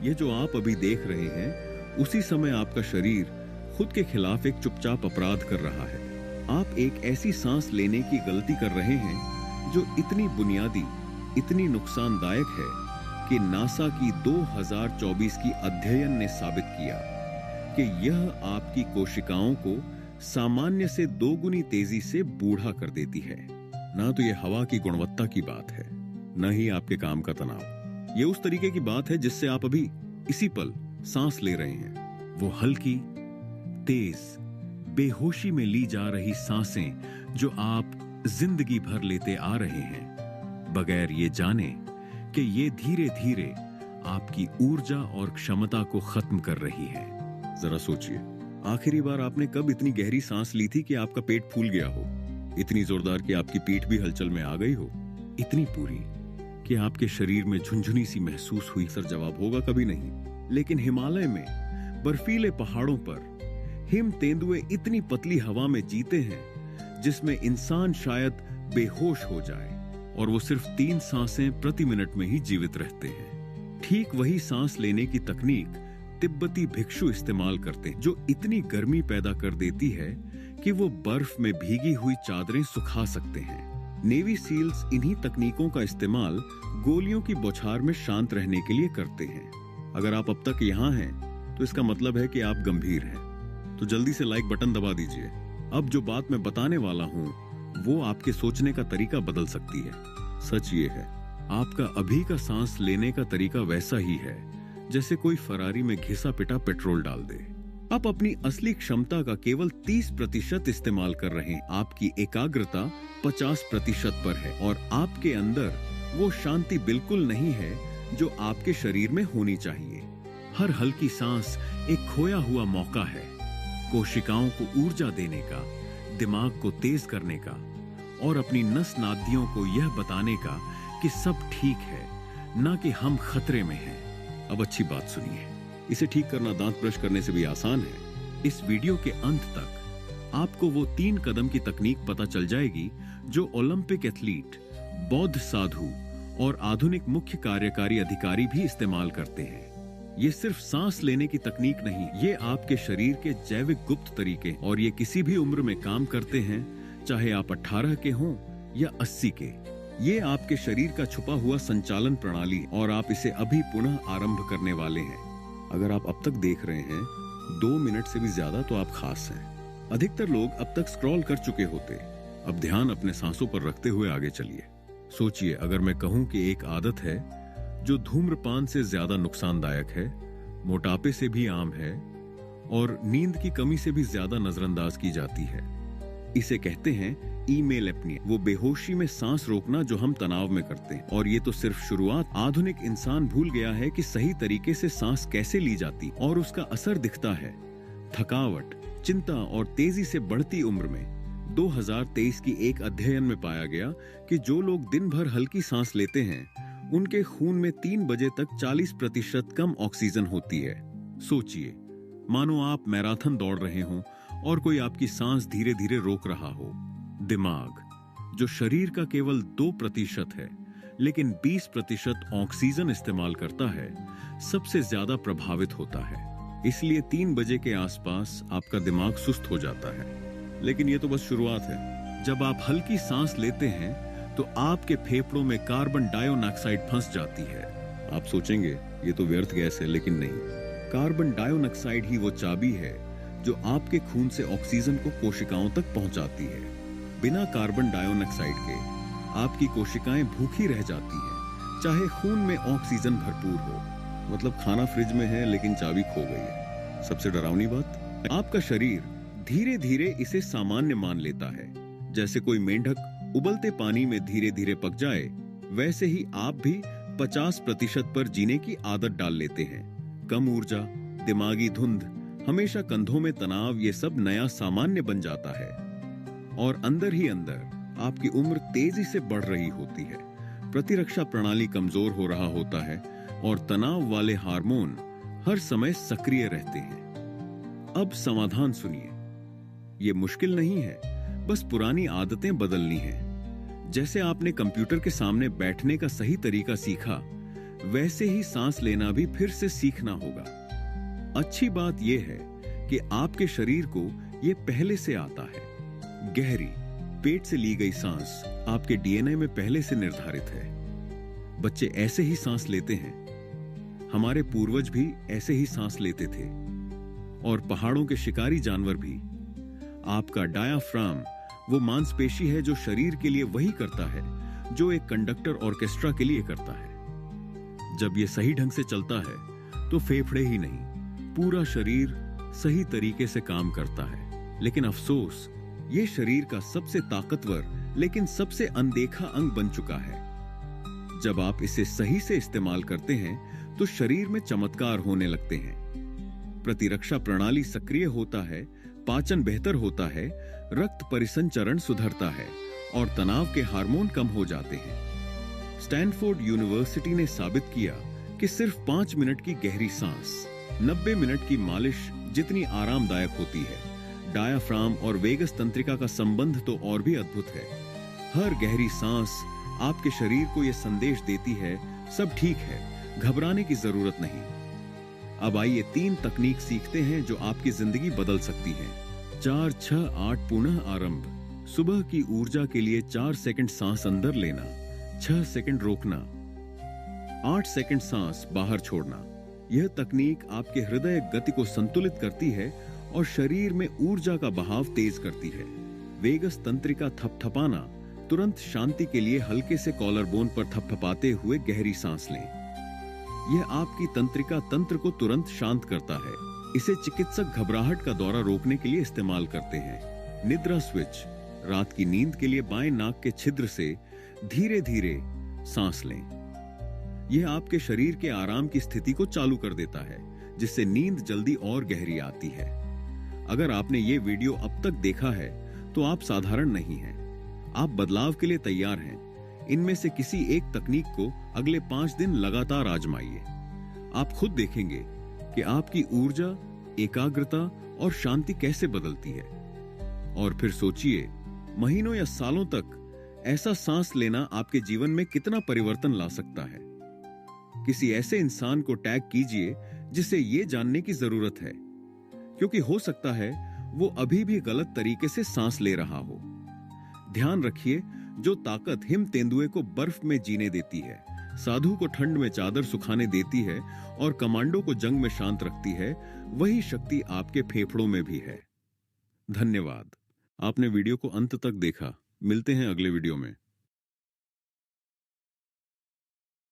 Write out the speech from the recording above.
ये जो आप अभी देख रहे हैं, उसी समय आपका शरीर खुद के खिलाफ एक चुपचाप अपराध कर रहा है। आप एक ऐसी सांस लेने की गलती कर रहे हैं जो इतनी बुनियादी, इतनी नुकसानदायक है कि नासा की 2024 की अध्ययन ने साबित किया कि यह आपकी कोशिकाओं को सामान्य से 2 गुनी तेजी से बूढ़ा कर देती है। ना तो यह हवा की गुणवत्ता की बात है, न ही आपके काम का तनाव। यह उस तरीके की बात है जिससे आप अभी इसी पल सांस ले रहे हैं। वो हल्की, तेज, बेहोशी में ली जा रही सांसें जो आप जिंदगी भर लेते आ रहे हैं, बगैर ये जाने कि ये धीरे धीरे आपकी ऊर्जा और क्षमता को खत्म कर रही है। जरा सोचिए, आखिरी बार आपने कब इतनी गहरी सांस ली थी कि आपका पेट फूल गया हो, इतनी जोरदार कि आपकी पीठ भी हलचल में आ गई हो, इतनी पूरी कि आपके शरीर में झुनझुनी सी महसूस हुई? सर जवाब होगा कभी नहीं। लेकिन हिमालय में बर्फीले पहाड़ों पर हिम तेंदुए इतनी पतली हवा में जीते हैं जिसमें इंसान शायद बेहोश हो जाए, और वो सिर्फ 3 सांसें प्रति मिनट में ही जीवित रहते हैं। ठीक वही सांस लेने की तकनीक तिब्बती भिक्षु इस्तेमाल करते हैं, जो इतनी गर्मी पैदा कर देती है कि वो बर्फ में भीगी हुई चादरें सुखा सकते हैं। नेवी सील्स इन्हीं तकनीकों का इस्तेमाल गोलियों की बौछार में शांत रहने के लिए करते हैं। अगर आप अब तक यहाँ हैं तो इसका मतलब है कि आप गंभीर हैं। तो जल्दी से लाइक बटन दबा दीजिए। अब जो बात मैं बताने वाला हूँ वो आपके सोचने का तरीका बदल सकती है। सच ये है, आपका अभी का सांस लेने का तरीका वैसा ही है जैसे कोई फरारी में घिसा पिटा पेट्रोल डाल दे। आप अपनी असली क्षमता का केवल 30% इस्तेमाल कर रहे हैं। आपकी एकाग्रता 50% पर है और आपके अंदर वो शांति बिल्कुल नहीं है जो आपके शरीर में होनी चाहिए। हर हल्की सांस एक खोया हुआ मौका है, कोशिकाओं को ऊर्जा देने का, दिमाग को तेज करने का और अपनी नस नादियों को यह बताने का कि सब ठीक है, ना कि हम खतरे में हैं। अब अच्छी बात सुनिए, इसे ठीक करना दांत ब्रश करने से भी आसान है। इस वीडियो के अंत तक आपको वो 3 कदम की तकनीक पता चल जाएगी जो ओलंपिक एथलीट, बौद्ध साधु और आधुनिक मुख्य कार्यकारी अधिकारी भी इस्तेमाल करते हैं। ये सिर्फ सांस लेने की तकनीक नहीं, ये आपके शरीर के जैविक गुप्त तरीके, और ये किसी भी उम्र में काम करते हैं, चाहे आप 18 के हों या 80 के। ये आपके शरीर का छुपा हुआ संचालन प्रणाली, और आप इसे अभी पुनः आरंभ करने वाले हैं। अगर आप अब तक देख रहे हैं 2 मिनट से भी ज्यादा, तो आप खास हैं। अधिकतर लोग अब तक स्क्रॉल कर चुके होते। अब ध्यान अपने सांसों पर रखते हुए आगे चलिए। सोचिए, अगर मैं कहूं कि एक आदत है जो धूम्रपान से ज्यादा नुकसानदायक है, मोटापे से भी आम है और नींद की कमी से भी ज्यादा नजरअंदाज की जाती है, इसे कहते हैं ईमेल एपनिया। वो बेहोशी में सांस रोकना जो हम तनाव में करते हैं। और ये तो सिर्फ शुरुआत। आधुनिक इंसान भूल गया है कि सही तरीके से सांस कैसे ली जाती, और उसका असर दिखता है थकावट, चिंता और तेजी से बढ़ती उम्र में। 2023 की एक अध्ययन में पाया गया कि जो लोग दिन भर हल्की सांस लेते हैं उनके खून में 3 बजे तक 40% कम ऑक्सीजन होती है। सोचिए, मानो आप मैराथन दौड़ रहे हों और कोई आपकी सांस धीरे धीरे रोक रहा हो। दिमाग, जो शरीर का केवल 2% है लेकिन 20% ऑक्सीजन इस्तेमाल करता है, सबसे ज्यादा प्रभावित होता है। इसलिए 3 बजे के आसपास आपका दिमाग सुस्त हो जाता है। लेकिन यह तो बस शुरुआत है। जब आप हल्की सांस लेते हैं तो आपके फेफड़ों में कार्बन डाइऑक्साइड फंस जाती है। आप सोचेंगे ये तो व्यर्थ गैस है, लेकिन नहीं। कार्बन डाइऑक्साइड ही वो चाबी है जो आपके खून से ऑक्सीजन को कोशिकाओं तक पहुंचाती है। बिना कार्बन डाइऑक्साइड के आपकी कोशिकाएं भूखी रह जाती हैं, चाहे खून में ऑक्सीजन भरपूर हो। मतलब खाना फ्रिज में है लेकिन चाबी खो गई है। सबसे डरावनी बात, आपका शरीर धीरे धीरे इसे सामान्य मान लेता है। जैसे कोई मेंढक उबलते पानी में धीरे धीरे पक जाए, वैसे ही आप भी 50% पर जीने की आदत डाल लेते हैं। कम ऊर्जा, दिमागी धुंध, हमेशा कंधों में तनाव, ये सब नया सामान्य बन जाता है। और अंदर ही अंदर आपकी उम्र तेजी से बढ़ रही होती है, प्रतिरक्षा प्रणाली कमजोर हो रहा होता है और तनाव वाले हार्मोन हर समय सक्रिय रहते हैं। अब समाधान सुनिए। ये मुश्किल नहीं है, बस पुरानी आदतें बदलनी हैं। जैसे आपने कंप्यूटर के सामने बैठने का सही तरीका सीखा, वैसे ही सांस लेना भी फिर से सीखना होगा। अच्छी बात यह है कि आपके शरीर को यह पहले से आता है। गहरी पेट से ली गई सांस आपके डीएनए में पहले से निर्धारित है। बच्चे ऐसे ही सांस लेते हैं, हमारे पूर्वज भी ऐसे ही सांस लेते थे, और पहाड़ों के शिकारी जानवर भी। आपका डायाफ्राम वो मांसपेशी है जो शरीर के लिए वही करता है जो एक कंडक्टर ऑर्केस्ट्रा के लिए करता है। जब ये सही ढंग से चलता है तो फेफड़े ही नहीं, पूरा शरीर सही तरीके से काम करता है। लेकिन अफसोस, ये शरीर का सबसे ताकतवर लेकिन सबसे अनदेखा अंग बन चुका है। जब आप इसे सही से इस्तेमाल करते हैं तो शरीर में चमत्कार होने लगते हैं। प्रतिरक्षा प्रणाली सक्रिय होता है, पाचन बेहतर होता है, रक्त परिसंचरण सुधरता है और तनाव के हार्मोन कम हो जाते हैं। स्टैनफोर्ड यूनिवर्सिटी ने साबित किया कि सिर्फ 5 मिनट की गहरी सांस 90 मिनट की मालिश जितनी आरामदायक होती है। डायाफ्राम और वेगस तंत्रिका का संबंध तो और भी अद्भुत है। हर गहरी सांस आपके शरीर को यह संदेश देती है, सब ठीक है, घबराने की जरूरत नहीं। अब आइए 3 तकनीक सीखते हैं जो आपकी जिंदगी बदल सकती है। 4, 6, 8 पुनः आरंभ। सुबह की ऊर्जा के लिए 4 सेकंड सांस अंदर लेना, 6 सेकंड रोकना, 8 सेकंड सांस बाहर छोड़ना। यह तकनीक आपके हृदय गति को संतुलित करती है और शरीर में ऊर्जा का बहाव तेज करती है। वेगस तंत्रिका थपथपाना, तुरंत शांति के लिए हल्के से कॉलर बोन पर थपथपाते हुए गहरी सांस लें। यह आपकी तंत्रिका तंत्र को तुरंत शांत करता है। इसे चिकित्सक घबराहट का दौरा रोकने के लिए इस्तेमाल करते हैं। निद्रा स्विच, रात की नींद के लिए बाएं नाक के छिद्र से धीरे धीरे सांस लें। यह आपके शरीर के आराम की स्थिति को चालू कर देता है, जिससे नींद जल्दी और गहरी आती है। अगर आपने ये वीडियो अब तक देखा है तो आप साधारण नहीं हैं। आप बदलाव के लिए तैयार हैं। इनमें से किसी एक तकनीक को अगले 5 दिन लगातार आजमाइए। आप खुद देखेंगे कि आपकी ऊर्जा, एकाग्रता और शांति कैसे बदलती है। और फिर सोचिए, महीनों या सालों तक ऐसा सांस लेना आपके जीवन में कितना परिवर्तन ला सकता है। किसी ऐसे इंसान को टैग कीजिए जिसे यह जानने की जरूरत है, क्योंकि हो सकता है वो अभी भी गलत तरीके से सांस ले रहा हो। ध्यान रखिए, जो ताकत हिम तेंदुए को बर्फ में जीने देती है, साधु को ठंड में चादर सुखाने देती है और कमांडो को जंग में शांत रखती है, वही शक्ति आपके फेफड़ों में भी है। धन्यवाद, आपने वीडियो को अंत तक देखा। मिलते हैं अगले वीडियो में।